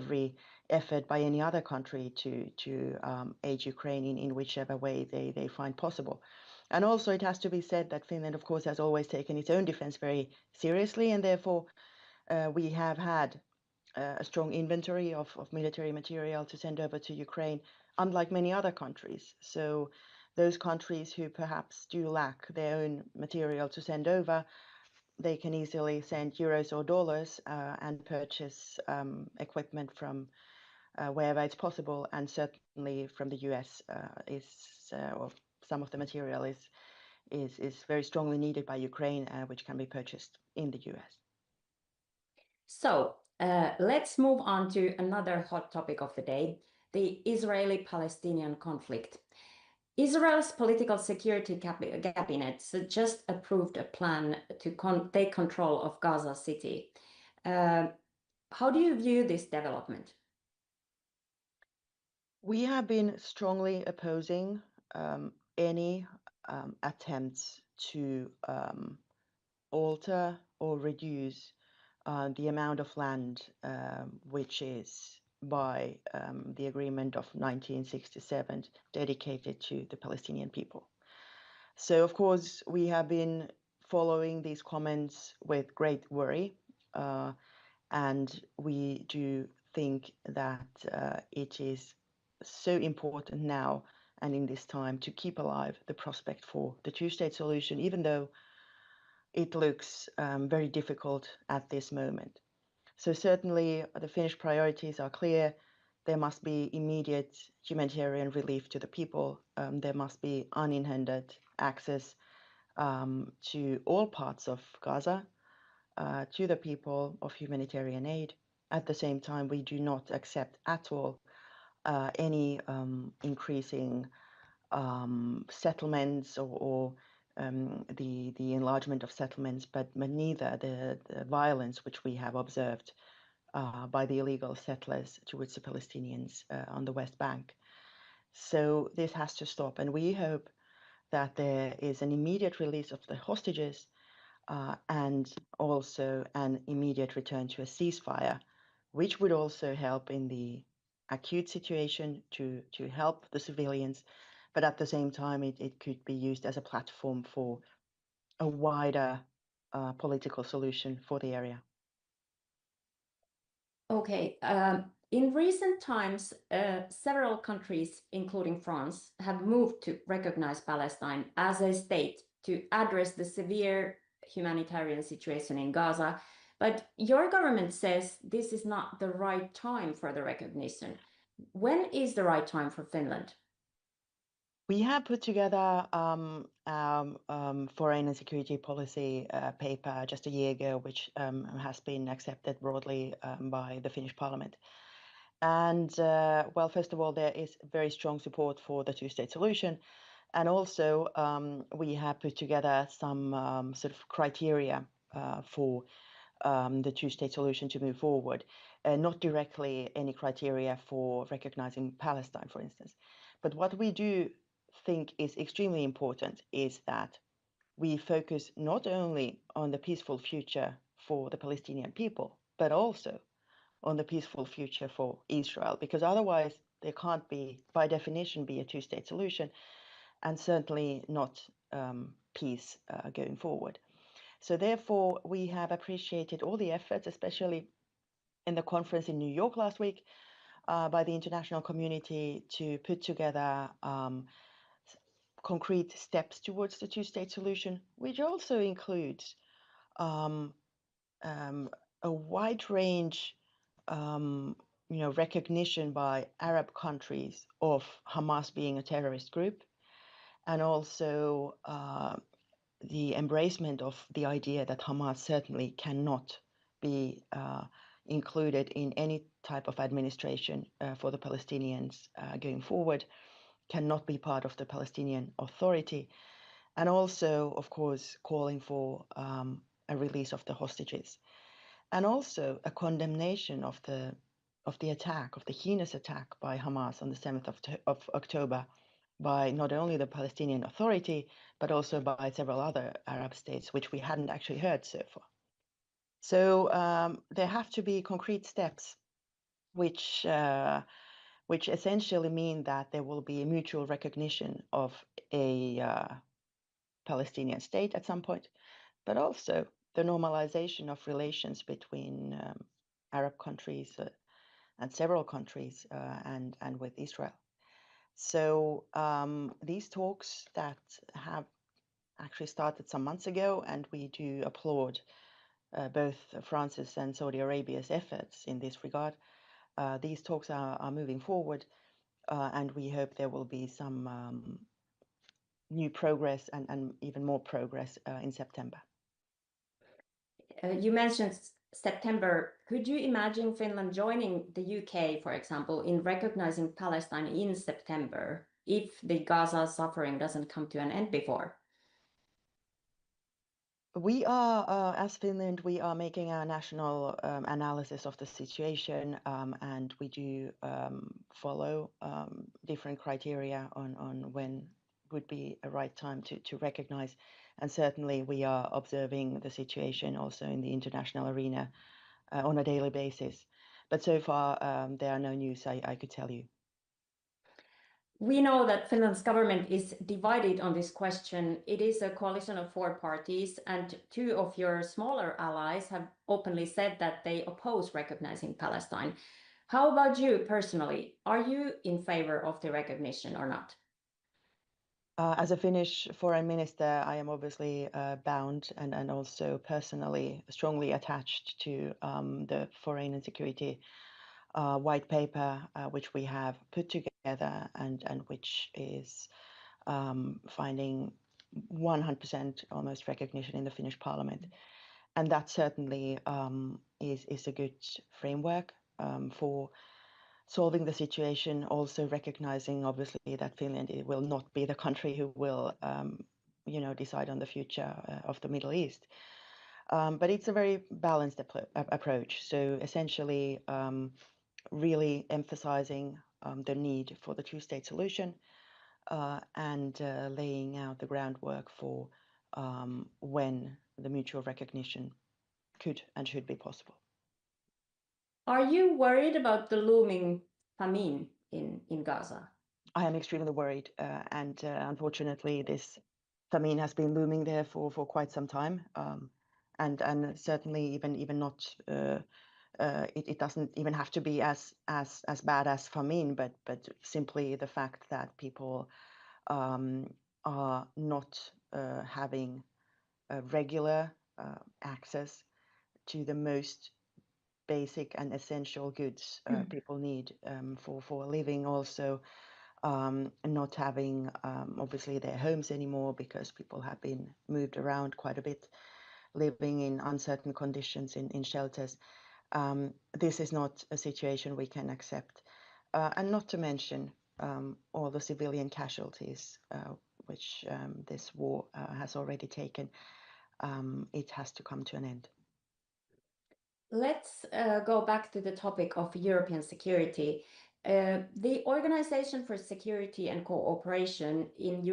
every effort by any other country to aid Ukraine in whichever way they find possible. And also it has to be said that Finland, of course, has always taken its own defense very seriously, and therefore we have had a strong inventory of military material to send over to Ukraine, unlike many other countries. So those countries who perhaps do lack their own material to send over, they can easily send euros or dollars and purchase equipment from wherever it's possible, and certainly from the US or some of the material is very strongly needed by Ukraine, which can be purchased in the US. So let's move on to another hot topic of the day, the Israeli-Palestinian conflict. Israel's political security cabinet just approved a plan to take control of Gaza City. How do you view this development? We have been strongly opposing any attempts to alter or reduce the amount of land which is by the agreement of 1967 dedicated to the Palestinian people. So, of course, we have been following these comments with great worry, and we do think that it is so important now and in this time to keep alive the prospect for the two-state solution, even though it looks very difficult at this moment. So certainly the Finnish priorities are clear. There must be immediate humanitarian relief to the people. There must be unhindered access to all parts of Gaza, to the people of humanitarian aid. At the same time, we do not accept at all any increasing settlements or the enlargement of settlements, but neither the violence which we have observed by the illegal settlers towards the Palestinians on the West Bank. So this has to stop, and we hope that there is an immediate release of the hostages and also an immediate return to a ceasefire, which would also help in the acute situation to help the civilians, but at the same time it could be used as a platform for a wider political solution for the area. Okay. In recent times, several countries, including France, have moved to recognize Palestine as a state to address the severe humanitarian situation in Gaza. But your government says this is not the right time for the recognition. When is the right time for Finland? We have put together foreign and security policy paper just a year ago, which has been accepted broadly by the Finnish parliament. And well, first of all, there is very strong support for the two-state solution. And also, we have put together some sort of criteria for the two-state solution to move forward. Not directly any criteria for recognizing Palestine, for instance. But what we do think is extremely important is that we focus not only on the peaceful future for the Palestinian people, but also on the peaceful future for Israel, because otherwise there can't be, by definition, be a two-state solution, and certainly not peace going forward. So therefore, we have appreciated all the efforts, especially in the conference in New York last week, by the international community to put together concrete steps towards the two-state solution, which also includes a wide range recognition by Arab countries of Hamas being a terrorist group, and also the embracement of the idea that Hamas certainly cannot be included in any type of administration for the Palestinians going forward, cannot be part of the Palestinian Authority, and also, of course, calling for a release of the hostages, and also a condemnation of the attack, of the heinous attack by Hamas on the 7th of October by not only the Palestinian Authority, but also by several other Arab states, which we hadn't actually heard so far. So there have to be concrete steps which essentially mean that there will be a mutual recognition of a Palestinian state at some point, but also the normalization of relations between Arab countries and several countries and with Israel. So these talks that have actually started some months ago, and we do applaud both France's and Saudi Arabia's efforts in this regard. These talks are moving forward, and we hope there will be some new progress and even more progress in September. You mentioned September. Could you imagine Finland joining the UK, for example, in recognizing Palestine in September if the Gaza suffering doesn't come to an end before? We are, as Finland, we are making our national analysis of the situation, and we do follow different criteria on when would be a right time to recognize. And certainly we are observing the situation also in the international arena on a daily basis. But so far, there are no news I could tell you. We know that Finland's government is divided on this question. It is a coalition of 4 parties, and 2 of your smaller allies have openly said that they oppose recognizing Palestine. How about you personally? Are you in favor of the recognition or not? As a Finnish foreign minister, I am obviously bound and also personally strongly attached to the foreign and security white paper, which we have put together and which is finding 100% almost recognition in the Finnish parliament. And that certainly is a good framework for solving the situation, also recognizing obviously that Finland will not be the country who will decide on the future of the Middle East. But it's a very balanced approach. So essentially really emphasizing the need for the two-state solution and laying out the groundwork for when the mutual recognition could and should be possible. Are you worried about the looming famine in Gaza? I am extremely worried, and unfortunately, this famine has been looming there for quite some time, and certainly even not. It doesn't even have to be as bad as famine, but simply the fact that people are not having regular access to the most basic and essential goods people need for a living. Also, not having obviously their homes anymore because people have been moved around quite a bit, living in uncertain conditions in shelters. This is not a situation we can accept. And not to mention all the civilian casualties which this war has already taken. It has to come to an end. Let's go back to the topic of European security. The Organization for Security and Cooperation in